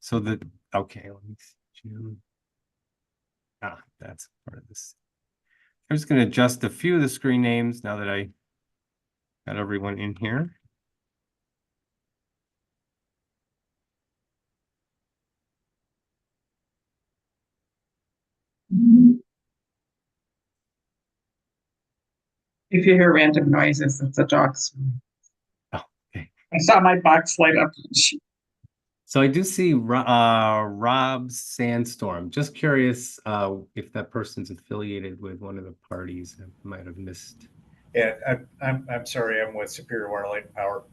So that, okay, let me see, June. That's part of this. I'm just going to adjust a few of the screen names now that I got everyone in here. If you hear random noises, it's a dog's. Oh, okay. I saw my box light up. So I do see Rob Sandstorm. Just curious if that person's affiliated with one of the parties. I might have missed. Yeah, I'm sorry, I'm with Superior Water, Light and Power.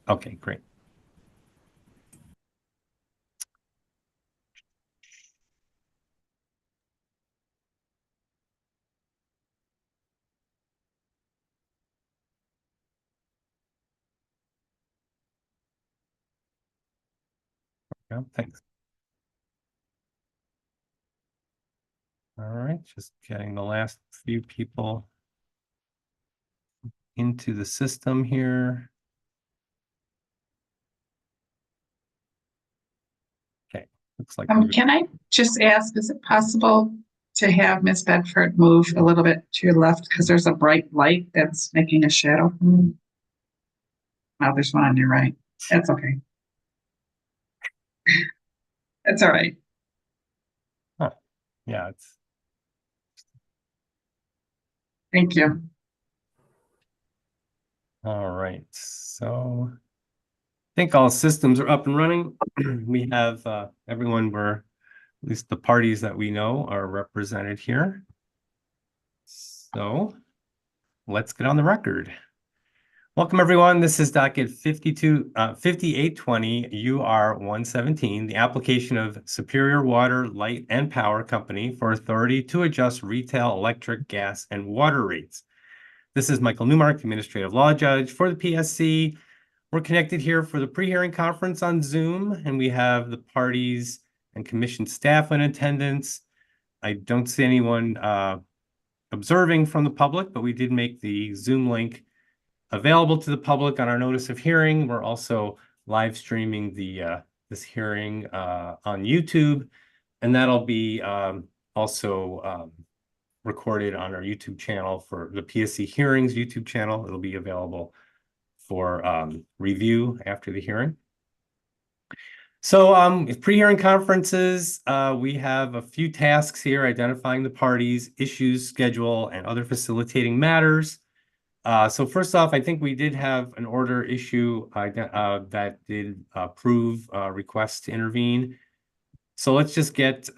Okay, great. Yeah, thanks. All right, just getting the last few people into the system here. Okay, looks like Can I just ask, is it possible to have Miss Bedford move a little bit to your left because there's a bright light that's making a shadow? Oh, there's one on your right. That's okay. That's all right. Huh. Yeah, it's Thank you. all right. So I think all systems are up and running. We have everyone where at least the parties that we know are represented here. So let's get on the record. Welcome, everyone. This is docket 5820 UR 117, the application of Superior Water, Light, and Power Company for authority to adjust retail electric, gas, and water rates. This is Michael Newmark, Administrative Law Judge for the PSC. We're connected here for the pre-hearing conference on Zoom, and we have the parties and commission staff in attendance. I don't see anyone observing from the public, but we did make the Zoom link available to the public on our notice of hearing. We're also live streaming this hearing on YouTube, and that'll be also recorded on our YouTube channel for the PSC Hearings YouTube channel. It'll be available for review after the hearing. So pre-hearing conferences, we have a few tasks here: identifying the parties, issues, schedule, and other facilitating matters. So first off, I think we did have an order issue that did approve requests to intervene. So let's just get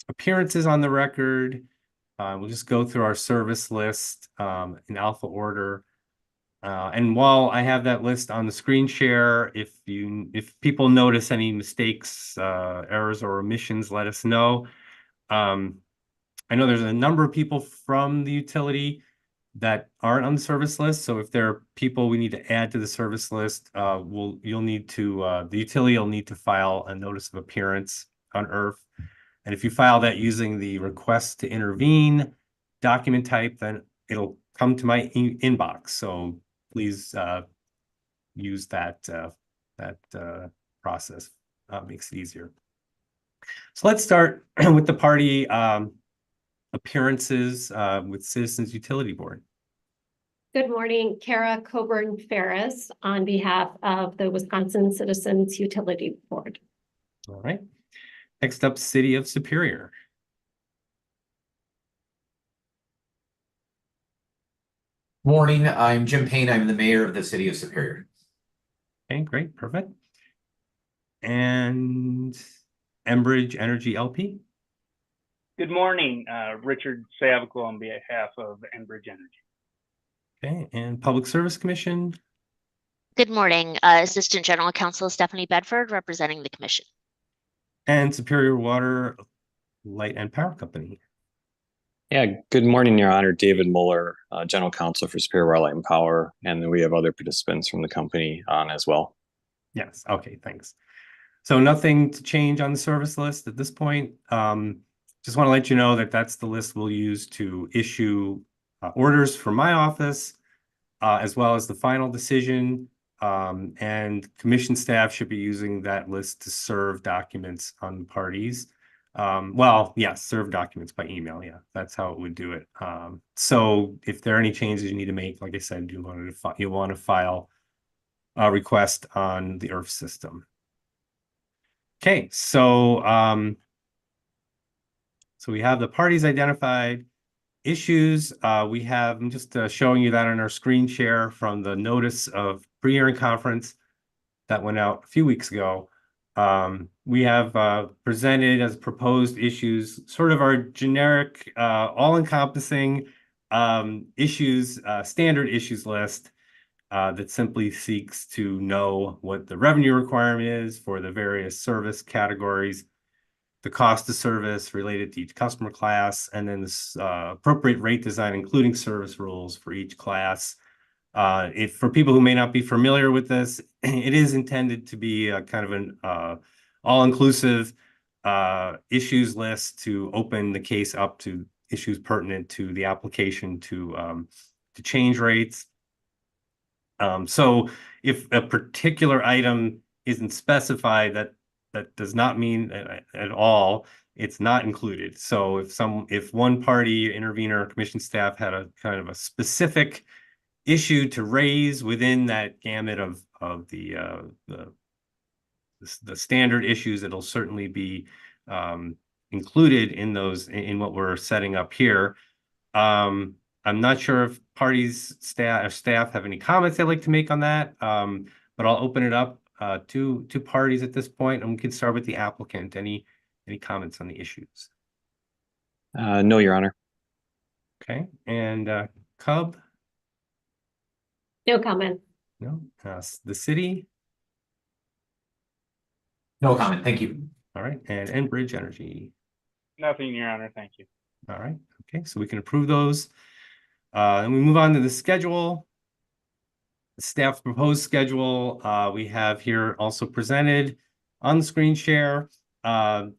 appearances on the record. We'll just go through our service list in alpha order. And while I have that list on the screen share, if people notice any mistakes, errors, or omissions, let us know. I know there's a number of people from the utility that aren't on the service list. So if there are people we need to add to the service list, the utility will need to file a notice of appearance on IRF. And if you file that using the request to intervene document type, then it'll come to my inbox. So please use that process. Makes it easier. So let's start with the party appearances with Citizens Utility Board. Good morning, Kara Coburn Ferris on behalf of the Wisconsin Citizens Utility Board. All right. Next up, City of Superior. Morning, I'm Jim Payne. I'm the mayor of the City of Superior. Okay, great, perfect. And Enbridge Energy LP. Good morning, Richard Savico on behalf of Enbridge Energy. Okay, and Public Service Commission. Good morning, Assistant General Counsel Stephanie Bedford representing the Commission. And Superior Water, Light, and Power Company. Yeah, good morning, Your Honor. David Mueller, General Counsel for Superior Water, Light, and Power, and then we have other participants from the company on as well. Yes, okay, thanks. So nothing to change on the service list at this point. Just want to let you know that that's the list we'll use to issue orders from my office, as well as the final decision. And commission staff should be using that list to serve documents on the parties. Well, yes, serve documents by email. Yeah, that's how it would do it. So if there are any changes you need to make, like I said, you want to file a request on the IRF system. Okay, so we have the parties identified. Issues, we have, I'm just showing you that on our screen share from the notice of pre-hearing conference that went out a few weeks ago. We have presented as proposed issues, sort of our generic, all-encompassing issues, standard issues list that simply seeks to know what the revenue requirement is for the various service categories, the cost of service related to each customer class, and then this appropriate rate design, including service rules for each class. If for people who may not be familiar with this, it is intended to be a kind of an all-inclusive issues list to open the case up to issues pertinent to the application to change rates. So if a particular item isn't specified, that does not mean at all it's not included. So if one party, intervener, or commission staff had a kind of a specific issue to raise within that gamut of the standard issues, it'll certainly be included in those in what we're setting up here. I'm not sure if parties, staff have any comments they'd like to make on that, but I'll open it up to parties at this point, and we can start with the applicant. Any comments on the issues? No, Your Honor. Okay, and Cub? No comment. No. The city? No comment. Thank you. All right, and Enbridge Energy? Nothing, Your Honor. Thank you. All right, okay, so we can approve those. And we move on to the schedule. The staff's proposed schedule, we have here also presented on the screen share.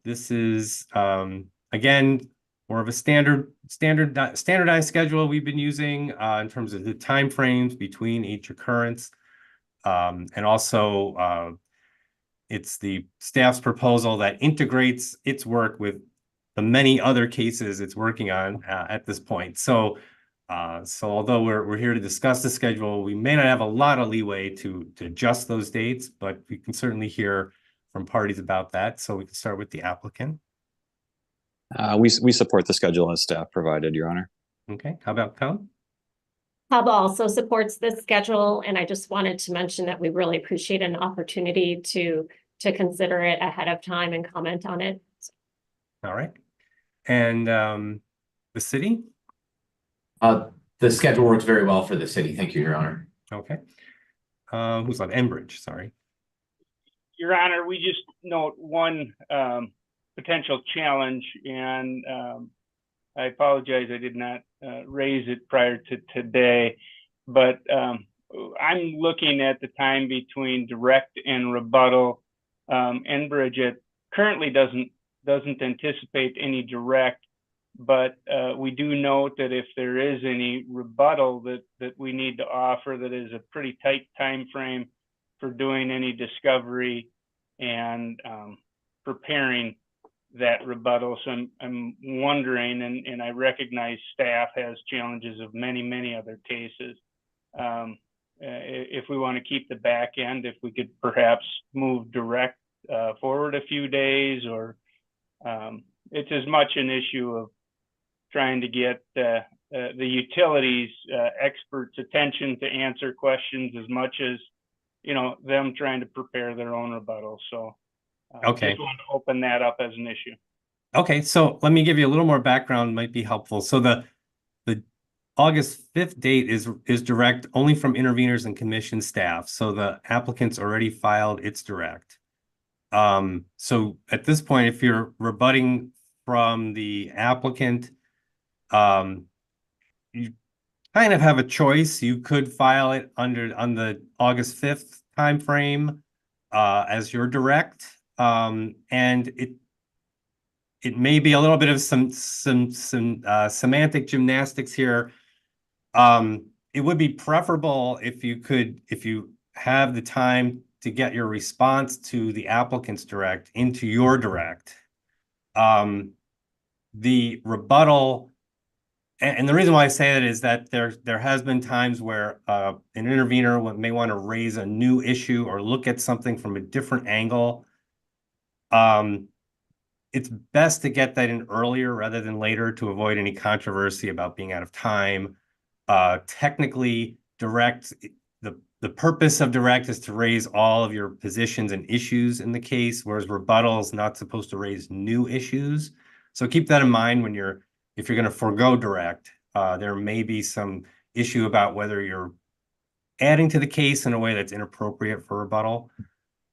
This is, again, more of a standardized schedule we've been using in terms of the timeframes between each occurrence. And also, it's the staff's proposal that integrates its work with the many other cases it's working on at this point. So although we're here to discuss the schedule, we may not have a lot of leeway to adjust those dates, but we can certainly hear from parties about that. So we can start with the applicant. We support the schedule as staff provided, Your Honor. Okay, how about Cub? Hub also supports this schedule, and I just wanted to mention that we really appreciate an opportunity to consider it ahead of time and comment on it. All right. And the city? The schedule works very well for the city. Thank you, Your Honor. Okay. Who's on Enbridge? Sorry. Your Honor, we just note one potential challenge, and I apologize I did not raise it prior to today, but I'm looking at the time between direct and rebuttal. Enbridge currently doesn't anticipate any direct, but we do note that if there is any rebuttal that we need to offer, that is a pretty tight time frame for doing any discovery and preparing that rebuttal. So I'm wondering, and I recognize staff has challenges of many other cases. If we want to keep the back end, if we could perhaps move direct forward a few days, or it's as much an issue of trying to get the utilities experts' attention to answer questions as much as, you know, them trying to prepare their own rebuttal. So okay, just want to open that up as an issue. Okay, so let me give you a little more background, might be helpful. So the August 5th date is direct only from interveners and commission staff. So the applicant's already filed its direct. So at this point, if you're rebutting from the applicant, you kind of have a choice. You could file it on the August 5th timeframe as your direct, and it may be a little bit of some semantic gymnastics here. It would be preferable if you have the time to get your response to the applicant's direct into your direct. The rebuttal, and the reason why I say that is that there has been times where an intervener may want to raise a new issue or look at something from a different angle. It's best to get that in earlier rather than later to avoid any controversy about being out of time. Technically, the purpose of direct is to raise all of your positions and issues in the case, whereas rebuttal is not supposed to raise new issues. So keep that in mind when if you're going to forego direct. There may be some issue about whether you're adding to the case in a way that's inappropriate for rebuttal.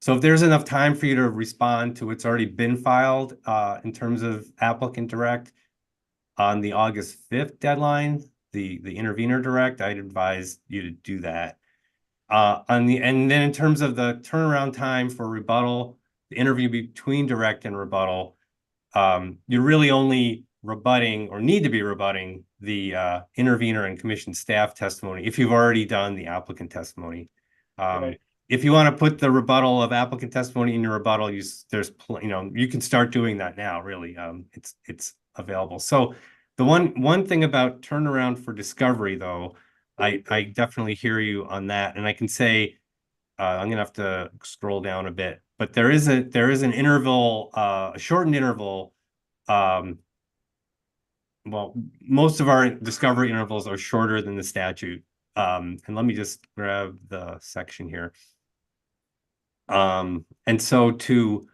So if there's enough time for you to respond to what's already been filed in terms of applicant direct on the August 5th deadline, the intervener direct, I'd advise you to do that. And then in terms of the turnaround time for rebuttal, the interview between direct and rebuttal, you're really only rebutting or need to be rebutting the intervener and commission staff testimony if you've already done the applicant testimony. Right. If you want to put the rebuttal of applicant testimony in your rebuttal, you can start doing that now. Really, it's available. So the one thing about turnaround for discovery, though, I definitely hear you on that, and I can say I'm gonna have to scroll down a bit, but there is an interval, a shortened interval. Well, most of our discovery intervals are shorter than the statute. And let me just grab the section here. And so to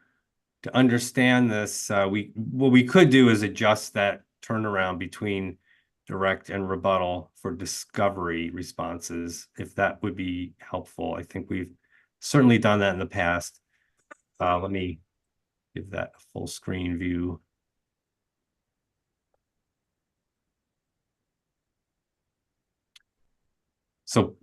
understand this, what we could do is adjust that turnaround between direct and rebuttal for discovery responses, if that would be helpful. I think we've certainly done that in the past. Let me give that a full screen view. So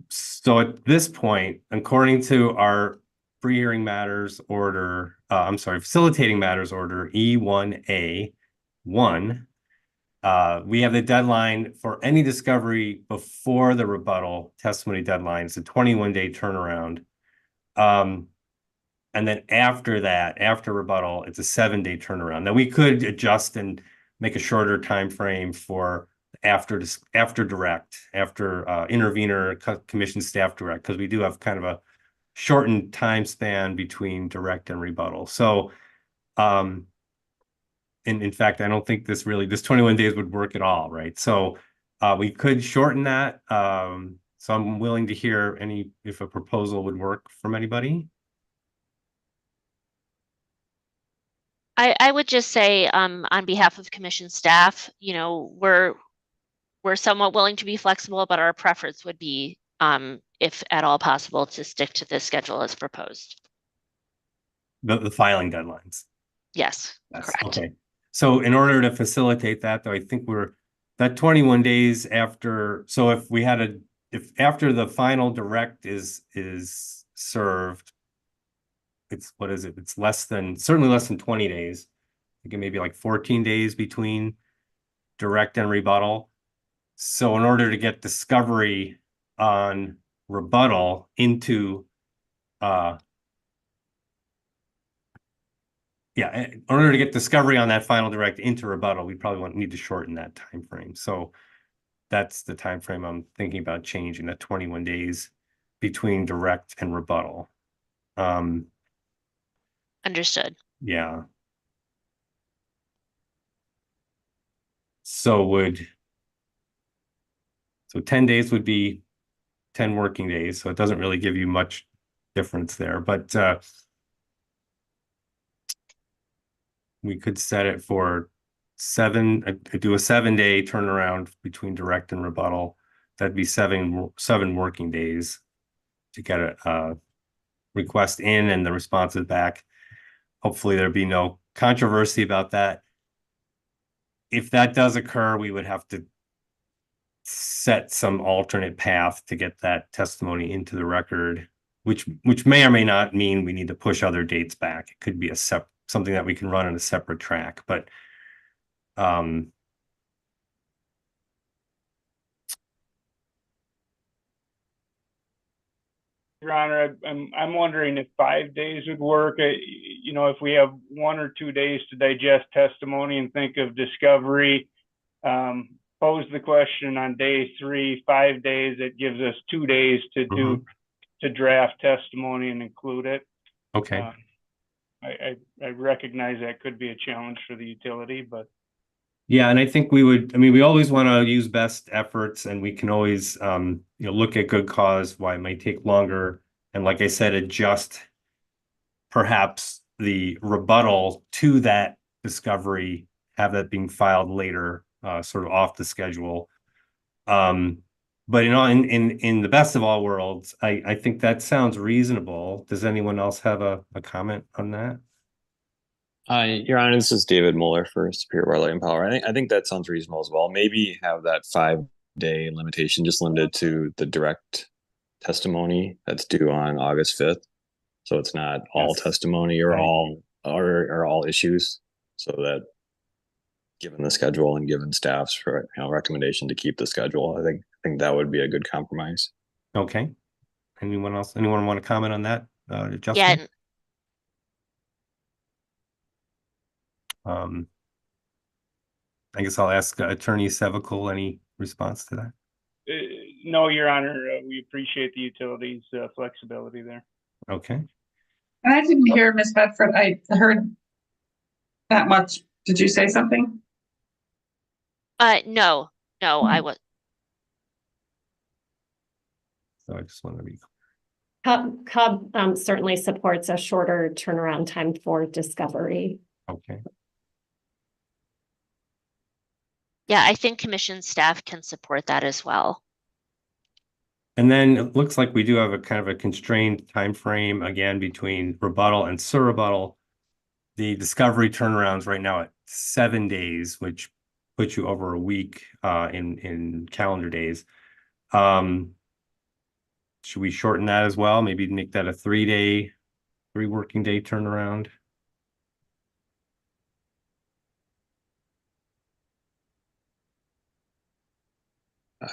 at this point, according to our Prehearing Matters order, Facilitating Matters order E1A1, we have the deadline for any discovery before the rebuttal testimony deadline. It's a 21-day turnaround. And then after that, after rebuttal, it's a 7-day turnaround. Now we could adjust and make a shorter time frame for after direct, after intervener commission staff direct, because we do have kind of a shortened time span between direct and rebuttal. So in fact, I don't think this 21 days would work at all, right? So we could shorten that. So I'm willing to hear if a proposal would work from anybody. I would just say, on behalf of commission staff, we're somewhat willing to be flexible, but our preference would be, if at all possible, to stick to the schedule as proposed. The filing deadlines. Yes, correct. Okay. So in order to facilitate that, though, I think that 21 days after. So if after the final direct is served, it's It's certainly less than 20 days. I think it may be like 14 days between direct and rebuttal. So in order to get discovery on rebuttal into in order to get discovery on that final direct into rebuttal, we probably need to shorten that time frame. So that's the time frame I'm thinking about changing, the 21 days between direct and rebuttal. Understood. Yeah. So 10 days would be 10 working days. So it doesn't really give you much difference there, but we could set it for do a 7-day turnaround between direct and rebuttal. That'd be seven working days to get a request in and the responses back. Hopefully there'd be no controversy about that. If that does occur, we would have to set some alternate path to get that testimony into the record, which may or may not mean we need to push other dates back. It could be something that we can run on a separate track, but Your Honor, I'm wondering if 5 days would work. You know, if we have 1 or 2 days to digest testimony and think of discovery, pose the question on day 3, 5 days, it gives us 2 days to draft testimony and include it. Okay. I recognize that could be a challenge for the utility, but Yeah, and I think we always want to use best efforts, and we can always, look at good cause, why it might take longer. And like I said, adjust perhaps the rebuttal to that discovery, have that being filed later, sort of off the schedule. But in the best of all worlds, I think that sounds reasonable. Does anyone else have a comment on that? Your Honor, this is David Muller for Superior Water, Light and Power. I think that sounds reasonable as well. Maybe have that 5-day limitation just limited to the direct testimony that's due on August 5th. So it's not all Yes. testimony or Right. all issues. So that given the schedule and given staff's recommendation to keep the schedule, I think that would be a good compromise. Okay. Anyone else? Anyone want to comment on that Yeah, adjustment? I guess I'll ask Attorney Sevicle, any response to that? no, Your Honor, we appreciate the utility's flexibility there. Okay. And I didn't hear Ms. Bedford. I heard that much. Did you say something? no, I was. So I just want to be CUB certainly supports a shorter turnaround time for discovery. okay. Yeah, I think commission staff can support that as well. And then it looks like we do have a kind of a constrained time frame again between rebuttal and surrebuttal. The discovery turnarounds right now at 7 days, which puts you over a week in calendar days. Should we shorten that as well? Maybe make that a 3 working day turnaround?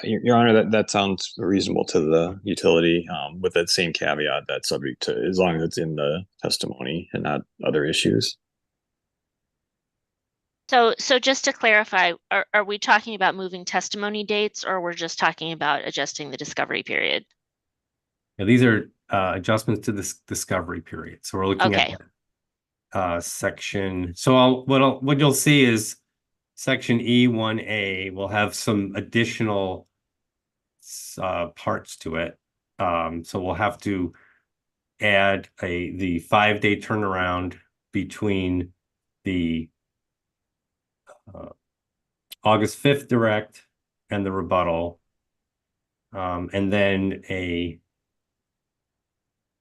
Your Honor, that sounds reasonable to the utility, with that same caveat that's subject to, as long as it's in the testimony and not other issues. So just to clarify, are we talking about moving testimony dates, or we're just talking about adjusting the discovery period? Yeah, these are adjustments to this discovery period. So we're looking Okay. at section. So what you'll see is section E1A will have some additional parts to it. So we'll have to add the 5-day turnaround between the August 5th direct and the rebuttal. And then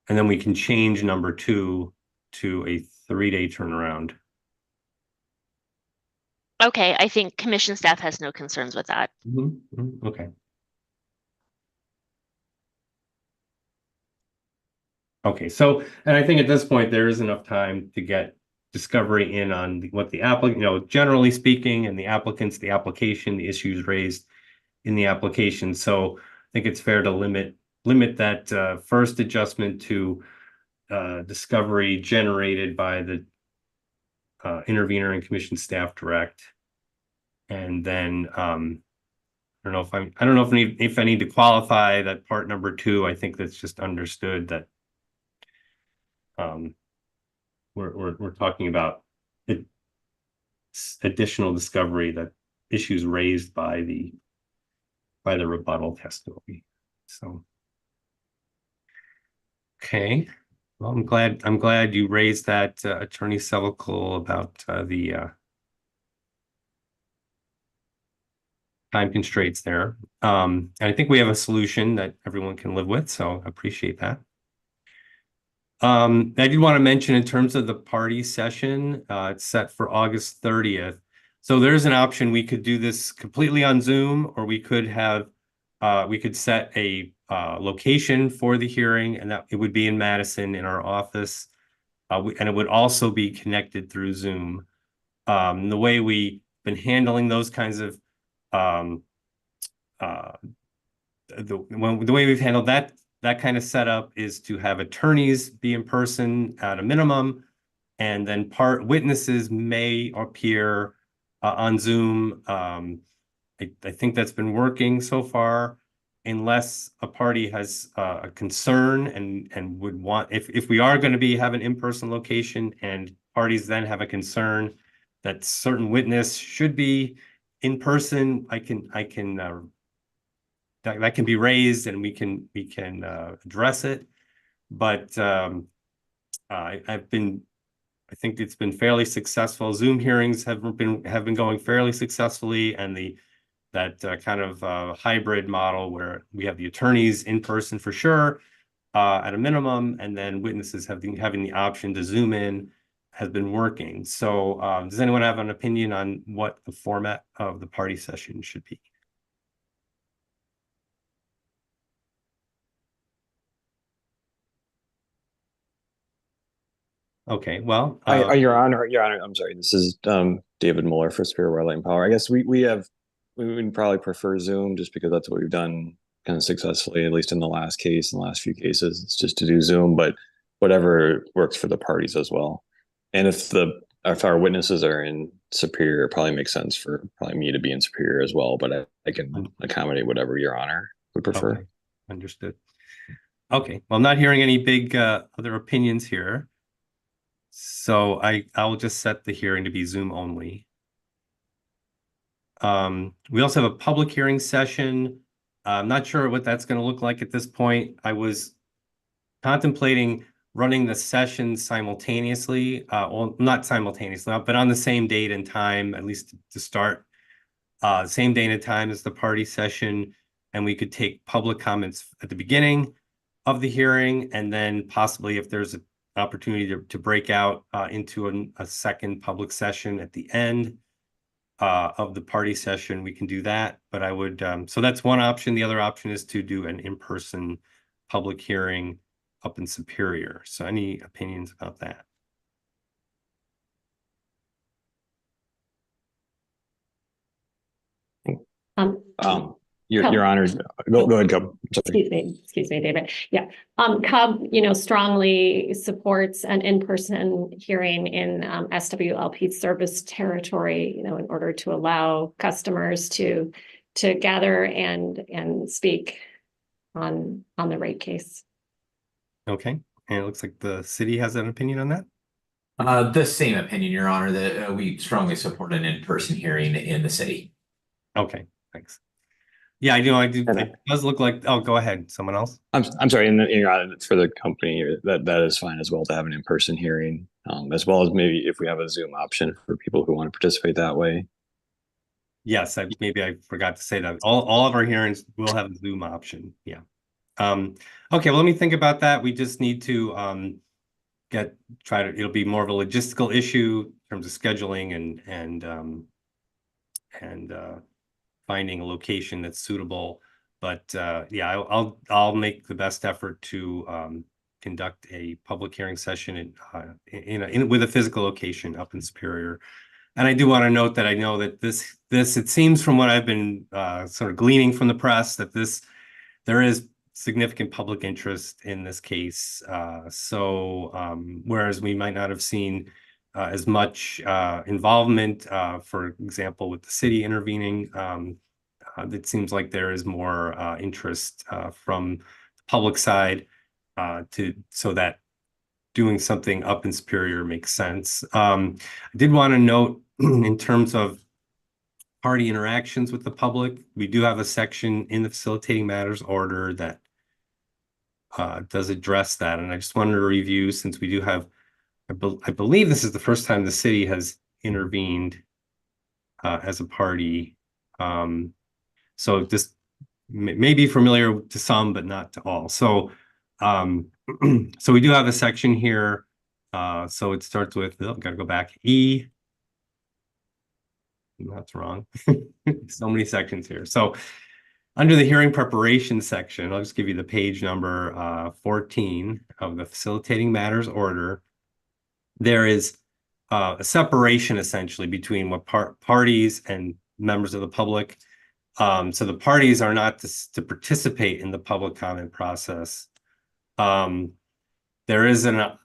we can change number 2 to a 3-day turnaround. Okay, I think commission staff has no concerns with that. Okay. Okay, so, and I think at this point, there is enough time to get discovery in on what the applicant, generally speaking, and the applicants, the application, the issues raised in the application. So I think it's fair to limit that first adjustment to discovery generated by the intervener and commission staff direct. And then I don't know if I need to qualify that part number 2. I think that's just understood that we're talking about additional discovery, that issues raised by the rebuttal testimony. So okay, well, I'm glad you raised that, Attorney Sevicle, about the time constraints there. And I think we have a solution that everyone can live with, so I appreciate that. I did want to mention in terms of the party session, it's set for August 30th. So there's an option. We could do this completely on Zoom, or we could set a location for the hearing, and that it would be in Madison in our office. And it would also be connected through Zoom. The way we've been handling those kinds of the way we've handled that that kind of setup is to have attorneys be in person at a minimum, and then witnesses may appear on Zoom. I think that's been working so far, unless a party has a concern and would want, if we are going to have an in-person location and parties then have a concern that certain witness should be in person, that can be raised and we can address it. But I think it's been fairly successful. Zoom hearings have been going fairly successfully, and that kind of hybrid model where we have the attorneys in person for sure at a minimum, and then witnesses having the option to Zoom in has been working. So does anyone have an opinion on what the format of the party session should be? Okay, well, Your Honor, I'm sorry. This is David Mueller for Superior Water, Light and Power. I guess we would probably prefer Zoom just because that's what we've done kind of successfully, at least in the last few cases. It's just to do Zoom, but whatever works for the parties as well. And if our witnesses are in Superior, it probably makes sense for me to be in Superior as well. But I can accommodate whatever Your Honor would prefer. Okay. Understood. Okay, well, I'm not hearing any big other opinions here. So I'll just set the hearing to be Zoom only. We also have a public hearing session. I'm not sure what that's going to look like at this point. I was contemplating running the sessions simultaneously, well, not simultaneously, but on the same date and time, at least to start. Same date and time as the party session, and we could take public comments at the beginning of the hearing, and then possibly if there's an opportunity to break out into a second public session at the end of the party session, we can do that. But I would, so that's one option. The other option is to do an in-person public hearing up in Superior. So any opinions about that? Your Honor, go ahead, Cub. Excuse me, David. Yeah. Cub, strongly supports an in-person hearing in SWL&P service territory, in order to allow customers to gather and speak on the rate case. Okay. And it looks like the city has an opinion on that. The same opinion, Your Honor, that we strongly support an in-person hearing in the city. Okay, thanks. Yeah, I do. It does look like. Oh, go ahead. Someone else. I'm sorry. And for the company, that is fine as well to have an in-person hearing, as well as maybe if we have a Zoom option for people who want to participate that way. Yes, maybe I forgot to say that. All of our hearings will have a Zoom option. Yeah. Okay. Well, let me think about that. We just need to it'll be more of a logistical issue in terms of scheduling and finding a location that's suitable. But yeah, I'll make the best effort to conduct a public hearing session with a physical location up in Superior. And I do want to note that I know that this it seems from what I've been sort of gleaning from the press that there is significant public interest in this case. Whereas we might not have seen as much involvement, for example, with the city intervening, it seems like there is more interest from the public side so that doing something up in Superior makes sense. I did want to note in terms of party interactions with the public, we do have a section in the Facilitating Matters Order that does address that. And I just wanted to review, since we do have, I believe this is the first time the city has intervened as a party. So this may be familiar to some, but not to all. So, so we do have a section here. So it starts with, got to go back, E. That's wrong. So many sections here. So under the hearing preparation section, I'll just give you the page number 14 of the Facilitating Matters Order. There is a separation essentially between what parties and members of the public. So the parties are not to participate in the public comment process. There is a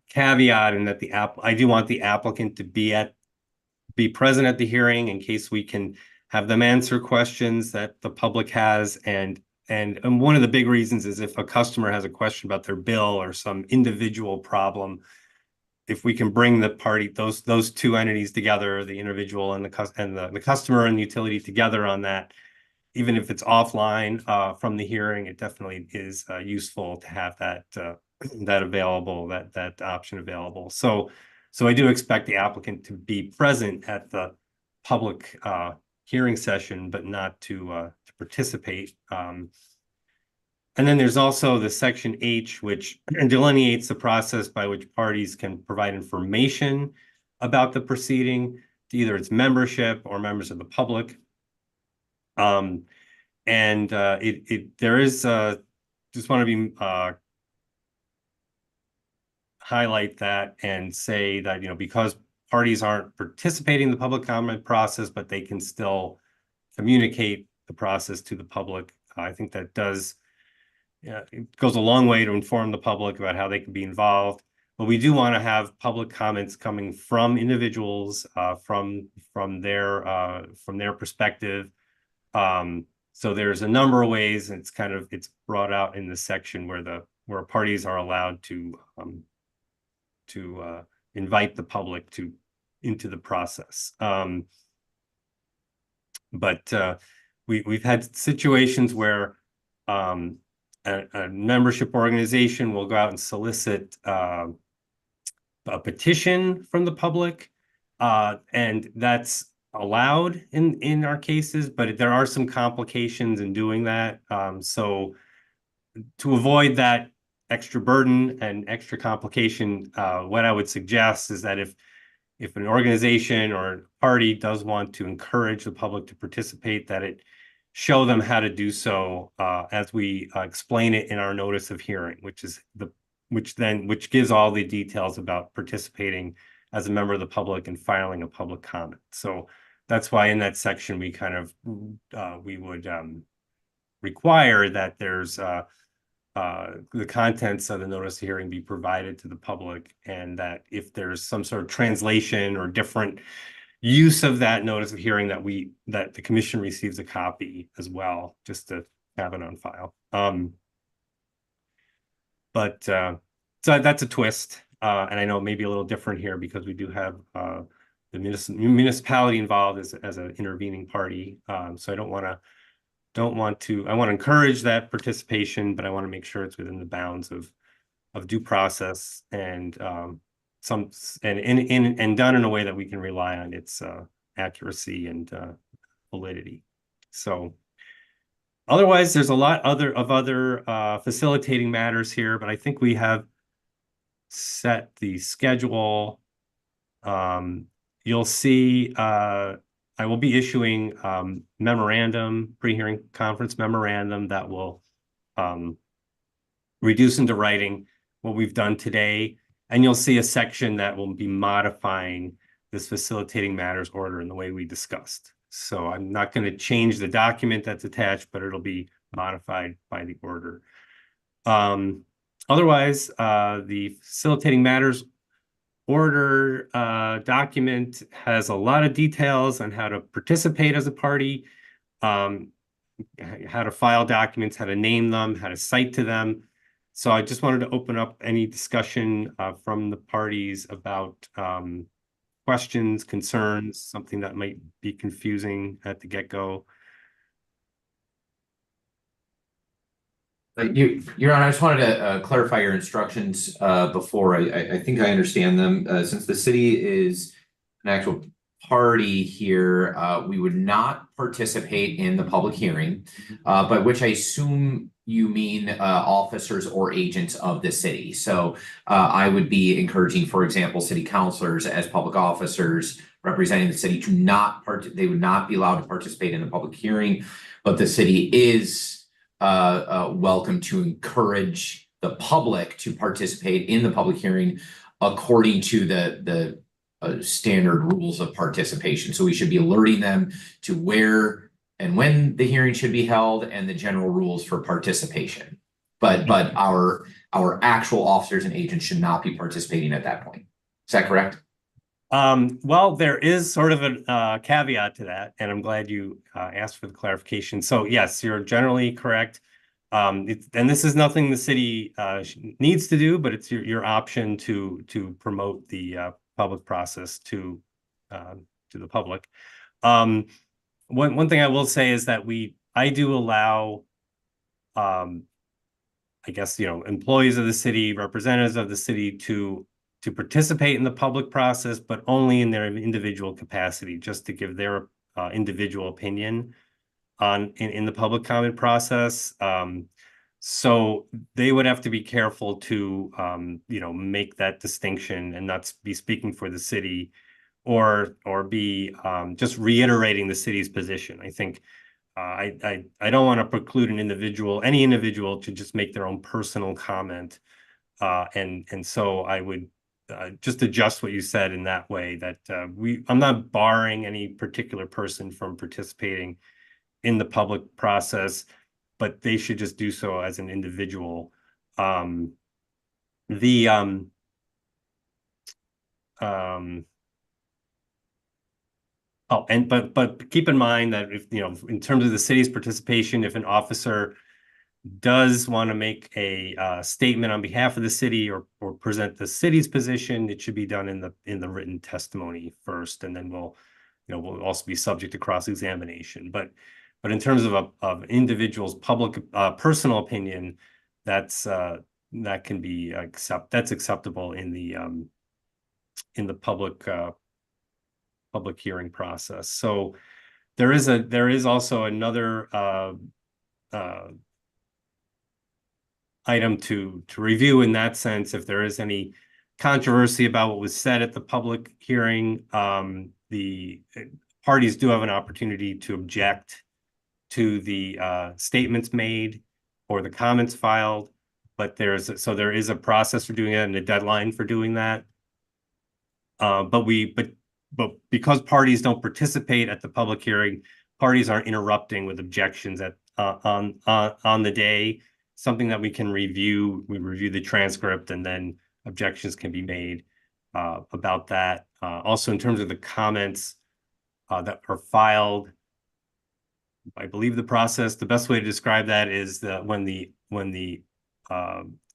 caveat in that I do want the applicant to be present at the hearing in case we can have them answer questions that the public has. And one of the big reasons is if a customer has a question about their bill or some individual problem, if we can bring the party, those two entities together, the individual and the customer and the utility together on that, even if it's offline from the hearing, it definitely is useful to have that available, that option available. So I do expect the applicant to be present at the public hearing session, but not to participate. And then there's also the section H, which delineates the process by which parties can provide information about the proceeding to either its membership or members of the public. There is just want to be highlight that and say that, because parties aren't participating in the public comment process, but they can still communicate the process to the public. I think that it goes a long way to inform the public about how they can be involved. But we do want to have public comments coming from individuals, from their perspective. So there's a number of ways, and it's brought out in this section where parties are allowed to invite the public into the process. But we've had situations where a membership organization will go out and solicit a petition from the public, and that's allowed in our cases, but there are some complications in doing that. So to avoid that extra burden and extra complication, what I would suggest is that if an organization or a party does want to encourage the public to participate, that it show them how to do so as we explain it in our notice of hearing, which gives all the details about participating as a member of the public and filing a public comment. So that's why in that section we we would require that there's the contents of the notice of hearing be provided to the public, and that if there's some sort of translation or different use of that notice of hearing, that the commission receives a copy as well, just to have it on file. So that's a twist, and I know it may be a little different here because we do have the municipality involved as an intervening party. So I want to encourage that participation, but I want to make sure it's within the bounds of due process and done in a way that we can rely on its accuracy and validity. So otherwise, there's a lot of other facilitating matters here, but I think we have set the schedule. You'll see I will be issuing pre-hearing conference memorandum that will reduce into writing what we've done today. And you'll see a section that will be modifying this facilitating matters order in the way we discussed. So I'm not going to change the document that's attached, but it'll be modified by the order. Otherwise, the facilitating matters order document has a lot of details on how to participate as a party, how to file documents, how to name them, how to cite to them. So I just wanted to open up any discussion from the parties about questions, concerns, something that might be confusing at the get-go. Your Honor, I just wanted to clarify your instructions before. I think I understand them. Since the city is an actual party here, we would not participate in the public hearing, by which I assume you mean officers or agents of the city. So I would be encouraging, for example, city councilors as public officers representing the city they would not be allowed to participate in the public hearing, but the city is welcome to encourage the public to participate in the public hearing according to the standard rules of participation. So we should be alerting them to where and when the hearing should be held and the general rules for participation. but our actual officers and agents should not be participating at that point. Is that correct? Well, there is sort of a caveat to that, and I'm glad you asked for the clarification. So yes, you're generally correct. And this is nothing the city needs to do, but it's your option to promote the public process to the public. One thing I will say is that I do allow, I guess, employees of the city, representatives of the city to participate in the public process, but only in their individual capacity, just to give their individual opinion in the public comment process. So they would have to be careful to make that distinction and not be speaking for the city or be just reiterating the city's position. I think I don't want to preclude any individual to just make their own personal comment. And so I would just adjust what you said in that way, that I'm not barring any particular person from participating in the public process, but they should just do so as an individual. But keep in mind that if, in terms of the city's participation, if an officer does want to make a statement on behalf of the city or present the city's position, it should be done in the written testimony first, and then we'll also be subject to cross-examination. But in terms of individuals' public personal opinion, that can be that's acceptable in the public hearing process. So there is also another item to review in that sense. If there is any controversy about what was said at the public hearing, the parties do have an opportunity to object to the statements made or the comments filed, but there is a process for doing it and a deadline for doing that. But because parties don't participate at the public hearing, parties aren't interrupting with objections on the day. Something that we can review. We review the transcript, and then objections can be made about that. Also, in terms of the comments that are filed, I believe the best way to describe that is that when the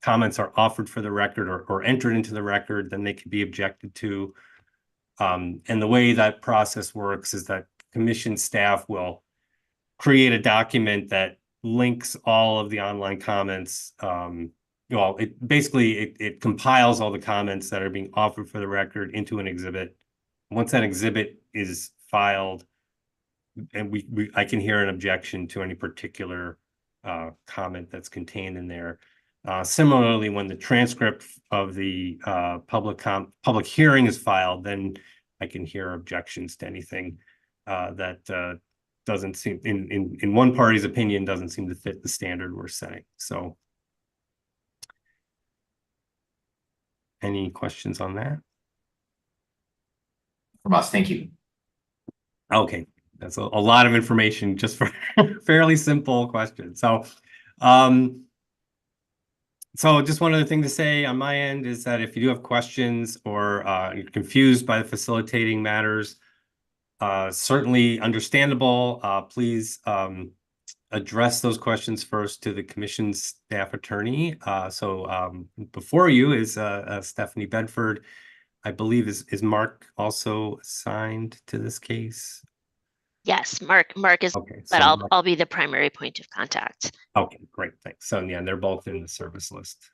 comments are offered for the record or entered into the record, then they can be objected to. And the way that process works is that commission staff will create a document that links all of the online comments. It compiles all the comments that are being offered for the record into an exhibit. Once that exhibit is filed, and I can hear an objection to any particular comment that's contained in there. Similarly, when the transcript of the public hearing is filed, then I can hear objections to anything that doesn't seem, in one party's opinion, doesn't seem to fit the standard we're setting. So, any questions on that? From us, thank you. Okay, that's a lot of information just for fairly simple questions. So, just one other thing to say on my end is that if you do have questions or you're confused by the facilitating matters, certainly understandable. Please address those questions first to the commission's staff attorney. Before you is Stephanie Bedford. I believe is Mark also assigned to this case? Yes, Mark is, okay, but I'll be the primary point of contact. Okay, great, thanks. So yeah, they're both in the service list.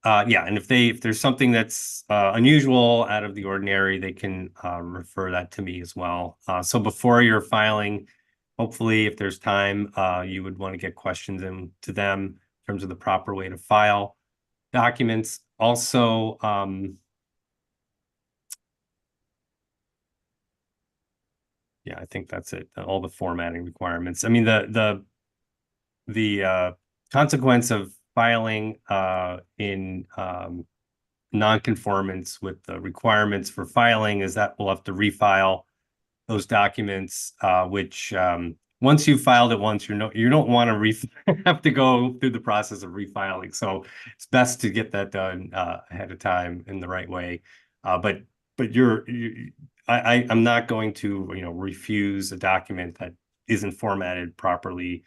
Yeah, and if there's something that's unusual, out of the ordinary, they can refer that to me as well. So before you're filing, hopefully, if there's time, you would want to get questions into them in terms of the proper way to file documents. Also, yeah, I think that's it. All the formatting requirements. I mean, the consequence of filing in non-conformance with the requirements for filing is that we'll have to refile those documents, which once you've filed it once, you don't want to have to go through the process of refiling. So it's best to get that done ahead of time in the right way. But I'm not going to refuse a document that isn't formatted properly.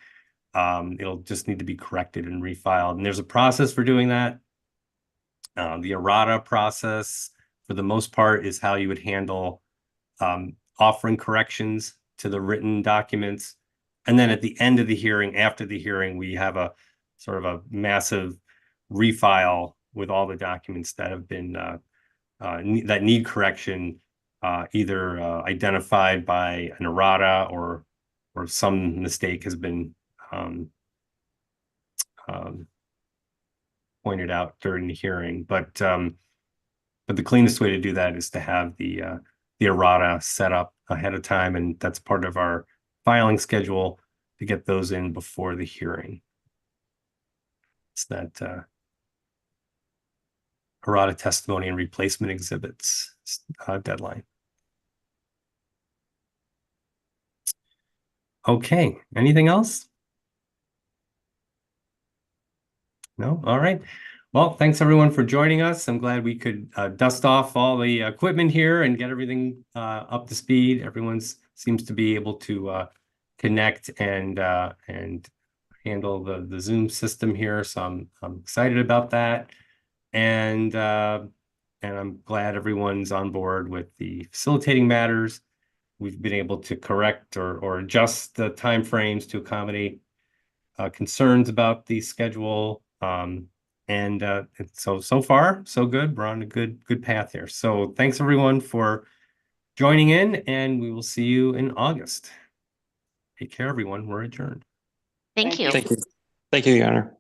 It'll just need to be corrected and refiled, and there's a process for doing that. The errata process, for the most part, is how you would handle offering corrections to the written documents. And then at the end of the hearing, after the hearing, we have a sort of a massive refile with all the documents that have been that need correction, either identified by an errata or some mistake has been pointed out during the hearing. But the cleanest way to do that is to have the errata set up ahead of time, and that's part of our filing schedule to get those in before the hearing. It's that errata testimony and replacement exhibits deadline. Okay, anything else? No? All right. Well, thanks everyone for joining us. I'm glad we could dust off all the equipment here and get everything up to speed. Everyone seems to be able to connect and handle the Zoom system here. So I'm excited about that. And I'm glad everyone's on board with the facilitating matters. We've been able to correct or adjust the timeframes to accommodate concerns about the schedule. And so far, so good. We're on a good path here. So thanks everyone for joining in, and we will see you in August. Take care, everyone. We're adjourned. Thank you. Thank you. Thank you, Your Honor.